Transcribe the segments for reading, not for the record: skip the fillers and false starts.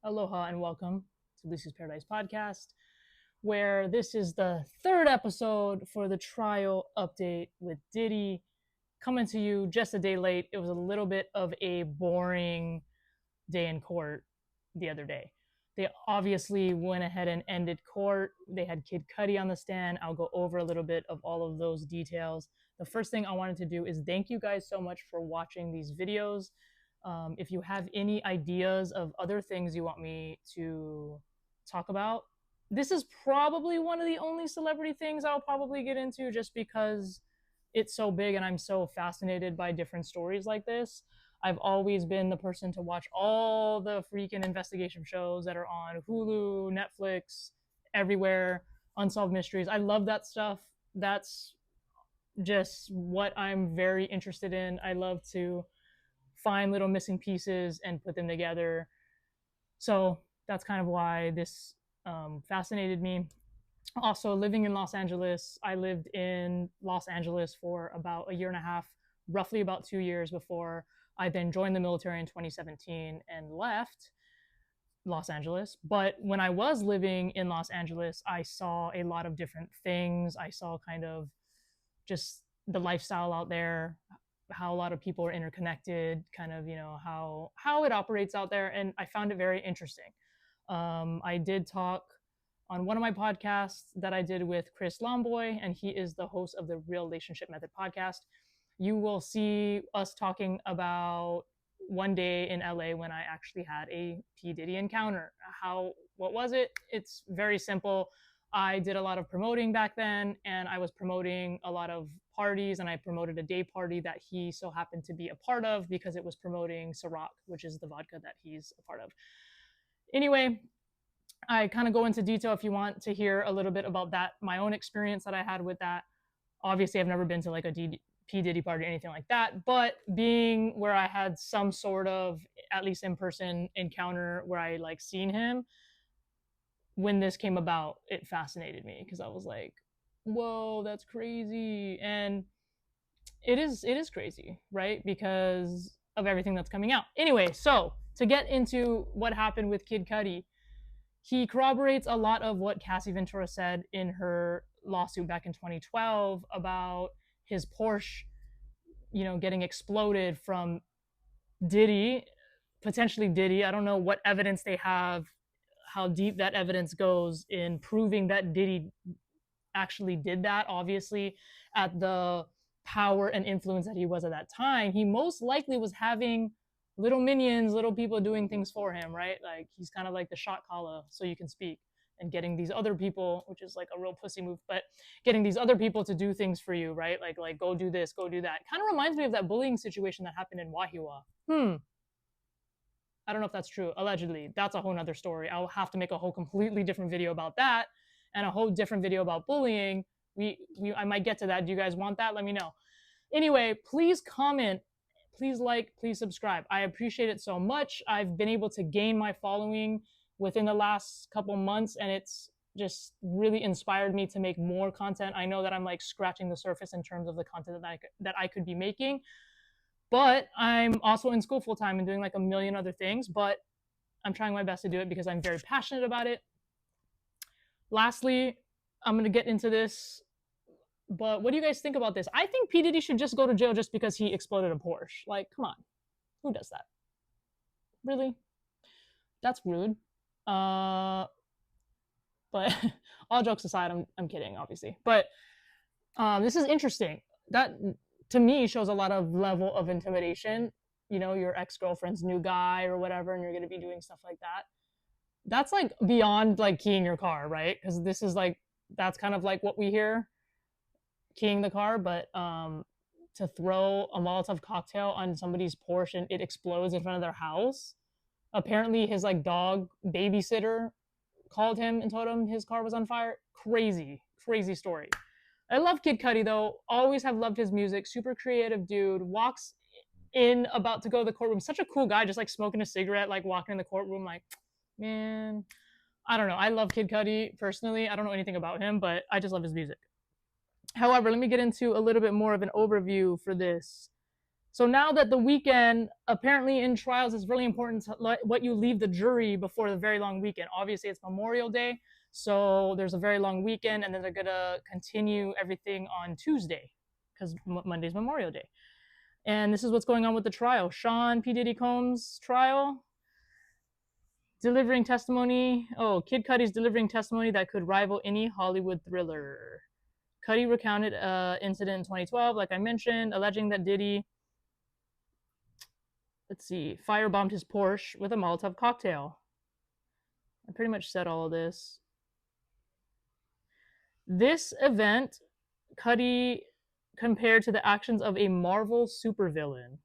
Aloha and welcome to Lucy's Paradise Podcast, where this is the third episode for the trial update with Diddy. Coming to you just a day late. It was a little bit of a boring day in court the other day. They obviously went ahead and ended court. They had Kid Cudi on the stand. I'll go over a little bit of all of those details. The first thing I wanted to do is thank you guys so much for watching these videos. If you have any ideas of other things you want me to talk about, this is probably one of the only celebrity things I'll probably get into just because it's so big and I'm so fascinated by different stories like this. I've always been the person to watch all the freaking investigation shows that are on Hulu, Netflix, everywhere, unsolved mysteries. I love that stuff. That's just what I'm very interested in. I love to find little missing pieces and put them together. So that's kind of why this fascinated me. Also, living in Los Angeles, I lived in Los Angeles for about a year and a half, roughly about 2 years before I then joined the military in 2017 and left Los Angeles. But when I was living in Los Angeles, I saw a lot of different things. I saw kind of just the lifestyle out there, how a lot of people are interconnected, kind of, how it operates out there. And I found it very interesting. I did talk on one of my podcasts that I did with Chris Lomboy, and he is the host of the Real Relationship Method podcast. You will see us talking about one day in LA when I actually had a P. Diddy encounter. What was it? It's very simple. I did a lot of promoting back then, and I was promoting a lot of parties, and I promoted a day party that he so happened to be a part of because it was promoting Ciroc, which is the vodka that he's a part of. Anyway, I kind of go into detail if you want to hear a little bit about that, my own experience that I had with that. Obviously, I've never been to like a P. Diddy party or anything like that, but being where I had some sort of, at least in-person encounter where I like seen him, when this came about, it fascinated me because I was like, whoa, that's crazy. And it is crazy, right? Because of everything that's coming out. Anyway, so to get into what happened with Kid Cudi, he corroborates a lot of what Cassie Ventura said in her lawsuit back in 2012 about his Porsche, getting exploded from Diddy, potentially Diddy. I don't know what evidence they have, how deep that evidence goes in proving that Diddy actually did that. Obviously, at the power and influence that he was at that time, he most likely was having little minions, little people doing things for him, right? Like he's kind of like the shot caller, so you can speak, and getting these other people, which is like a real pussy move, but getting these other people to do things for you, right? Like go do this, go do that. Kind of reminds me of that bullying situation that happened in Wahiwa. I don't know if that's true. Allegedly, that's a whole nother story. I'll have to make a whole completely different video about that, and a whole different video about bullying. I might get to that. Do you guys want that? Let me know. Anyway, please comment, please like, please subscribe. I appreciate it so much. I've been able to gain my following within the last couple months, and it's just really inspired me to make more content. I know that I'm like scratching the surface in terms of the content that I could be making, but I'm also in school full time and doing like a million other things, but I'm trying my best to do it because I'm very passionate about it. Lastly, I'm going to get into this, but what do you guys think about this? I think P. Diddy should just go to jail just because he exploded a Porsche. Like, come on. Who does that? Really? That's rude. But all jokes aside, I'm kidding, obviously. But this is interesting. That, to me, shows a lot of level of intimidation. Your ex-girlfriend's new guy or whatever, and you're going to be doing stuff like that. That's like beyond like keying your car, right? Because this is like, that's kind of like what we hear, keying the car. But to throw a Molotov cocktail on somebody's Porsche and it explodes in front of their house. Apparently his like dog babysitter called him and told him his car was on fire. Crazy story. I love Kid Cudi though. Always have loved his music. Super creative dude. Walks in about to go to the courtroom. Such a cool guy, just like smoking a cigarette, like walking in the courtroom. Like, man, I don't know. I love Kid Cudi personally. I don't know anything about him, but I just love his music. However, let me get into a little bit more of an overview for this. So now that the weekend, apparently in trials, it's really important to what you leave the jury before the very long weekend. Obviously, it's Memorial Day, so there's a very long weekend, and then they're gonna continue everything on Tuesday, because Monday's Memorial Day. And this is what's going on with the trial. Sean P. Diddy Combs' trial, delivering testimony. Oh, Kid Cudi's delivering testimony that could rival any Hollywood thriller. Cudi recounted an incident in 2012, like I mentioned, alleging that Diddy, let's see, firebombed his Porsche with a Molotov cocktail. I pretty much said all of this. This event, Cudi compared to the actions of a Marvel supervillain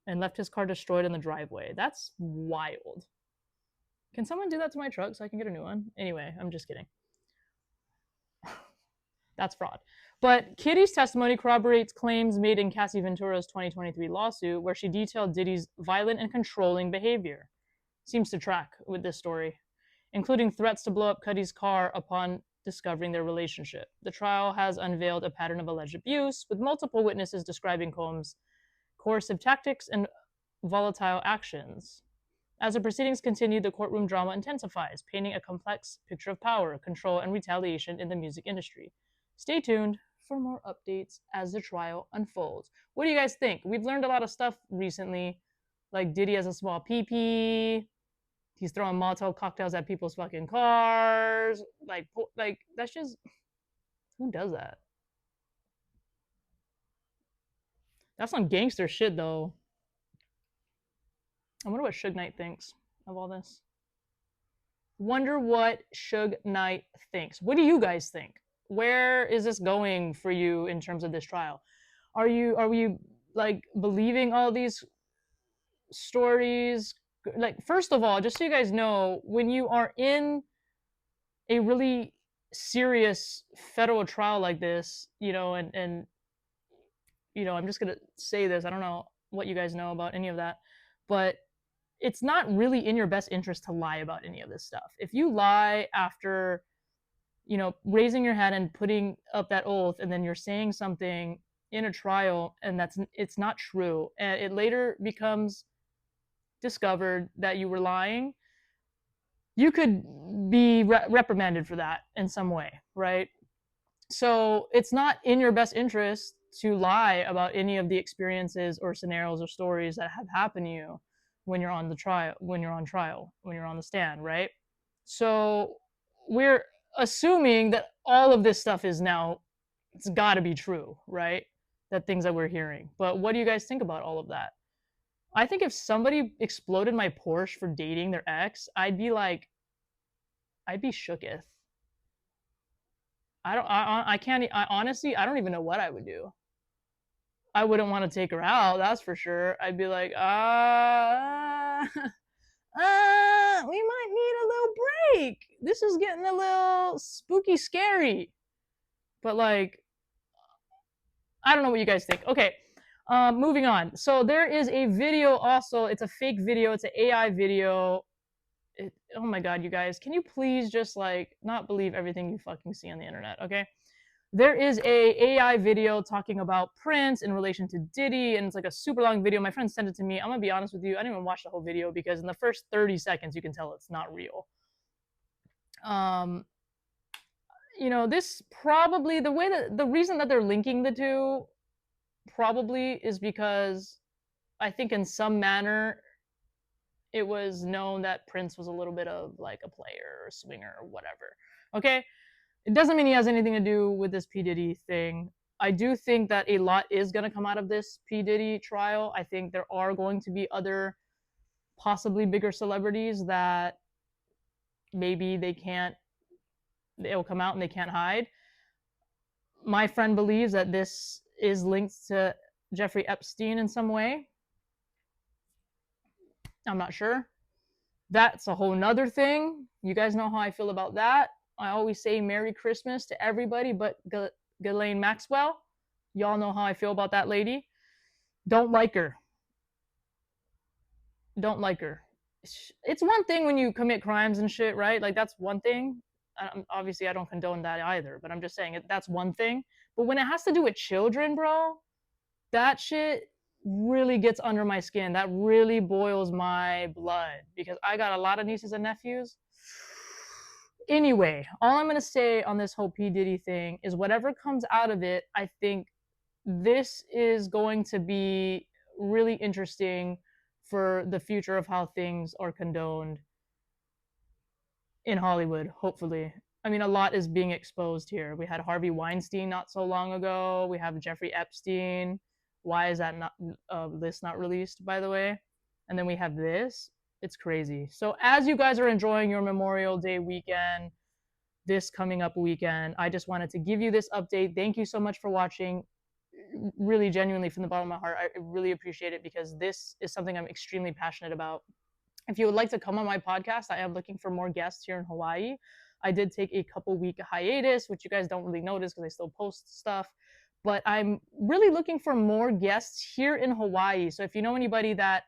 and left his car destroyed in the driveway. That's wild. Can someone do that to my truck so I can get a new one? Anyway, I'm just kidding. That's fraud. But Kitty's testimony corroborates claims made in Cassie Ventura's 2023 lawsuit, where she detailed Diddy's violent and controlling behavior. Seems to track with this story, including threats to blow up Cudi's car upon discovering their relationship. The trial has unveiled a pattern of alleged abuse, with multiple witnesses describing Combs' coercive tactics and volatile actions. As the proceedings continue, the courtroom drama intensifies, painting a complex picture of power, control, and retaliation in the music industry. Stay tuned for more updates as the trial unfolds. What do you guys think? We've learned a lot of stuff recently, like Diddy has a small pee-pee. He's throwing Molotov cocktails at people's fucking cars. Like that's just, who does that? That's some gangster shit, though. I wonder what Suge Knight thinks of all this. Wonder what Suge Knight thinks. What do you guys think? Where is this going for you in terms of this trial? Are we like believing all these stories? Like, first of all, just so you guys know, when you are in a really serious federal trial like this, and I'm just gonna say this, I don't know what you guys know about any of that, but it's not really in your best interest to lie about any of this stuff. If you lie after raising your hand and putting up that oath, and then you're saying something in a trial and it's not true, and it later becomes discovered that you were lying, you could be reprimanded for that in some way, right? So it's not in your best interest to lie about any of the experiences or scenarios or stories that have happened to you when you're on the stand, right? So we're assuming that all of this stuff is now, it's got to be true, right? That things that we're hearing. But what do you guys think about all of that? I think if somebody exploded my Porsche for dating their ex, I'd be shooketh. Honestly, I don't even know what I would do. I wouldn't want to take her out, that's for sure. I'd be like, we might need a little break. This is getting a little spooky scary. But like, I don't know what you guys think. Okay, moving on. So there is a video also. It's a fake video. It's an AI video. Oh my God, you guys. Can you please just like not believe everything you fucking see on the internet, okay? There is a AI video talking about Prince in relation to Diddy, and it's like a super long video. My friend sent it to me. I'm gonna be honest with you, I didn't even watch the whole video because in the first 30 seconds you can tell it's not real. This probably, the reason that they're linking the two probably is because I think in some manner it was known that Prince was a little bit of like a player or a swinger or whatever. Okay? It doesn't mean he has anything to do with this P. Diddy thing. I do think that a lot is going to come out of this P. Diddy trial. I think there are going to be other possibly bigger celebrities that maybe they'll come out and they can't hide. My friend believes that this is linked to Jeffrey Epstein in some way. I'm not sure. That's a whole nother thing. You guys know how I feel about that. I always say Merry Christmas to everybody but Ghislaine Maxwell. Y'all know how I feel about that lady. Don't like her. Don't like her. It's one thing when you commit crimes and shit, right? Like, that's one thing. Obviously, I don't condone that either, but I'm just saying that's one thing. But when it has to do with children, bro, that shit really gets under my skin. That really boils my blood because I got a lot of nieces and nephews. Anyway, all I'm going to say on this whole P. Diddy thing is whatever comes out of it, I think this is going to be really interesting for the future of how things are condoned in Hollywood, hopefully. I mean, a lot is being exposed here. We had Harvey Weinstein not so long ago. We have Jeffrey Epstein. Why is that not list not released, by the way? And then we have this. It's crazy. So as you guys are enjoying your Memorial Day weekend, this coming up weekend, I just wanted to give you this update. Thank you so much for watching. Really, genuinely, from the bottom of my heart, I really appreciate it because this is something I'm extremely passionate about. If you would like to come on my podcast, I am looking for more guests here in Hawaii. I did take a couple week hiatus, which you guys don't really notice because I still post stuff. But I'm really looking for more guests here in Hawaii. So if you know anybody that,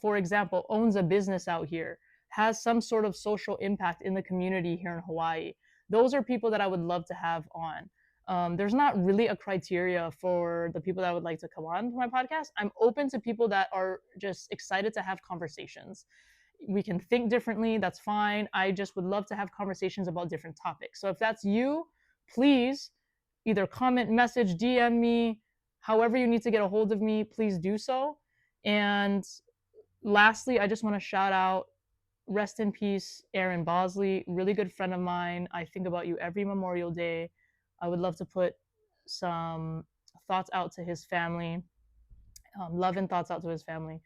for example, owns a business out here, has some sort of social impact in the community here in Hawaii, those are people that I would love to have on. There's not really a criteria for the people that I would like to come on to my podcast. I'm open to people that are just excited to have conversations. We can think differently, that's fine. I just would love to have conversations about different topics. So if that's you, please either comment, message, DM me, however you need to get a hold of me, please do so. And lastly, I just want to shout out, rest in peace, Aaron Bosley, really good friend of mine. I think about you every Memorial Day. I would love to put some thoughts out to his family, love and thoughts out to his family.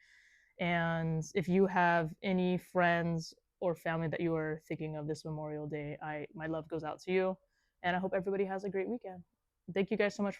And if you have any friends or family that you are thinking of this Memorial Day, my love goes out to you. And I hope everybody has a great weekend. Thank you guys so much for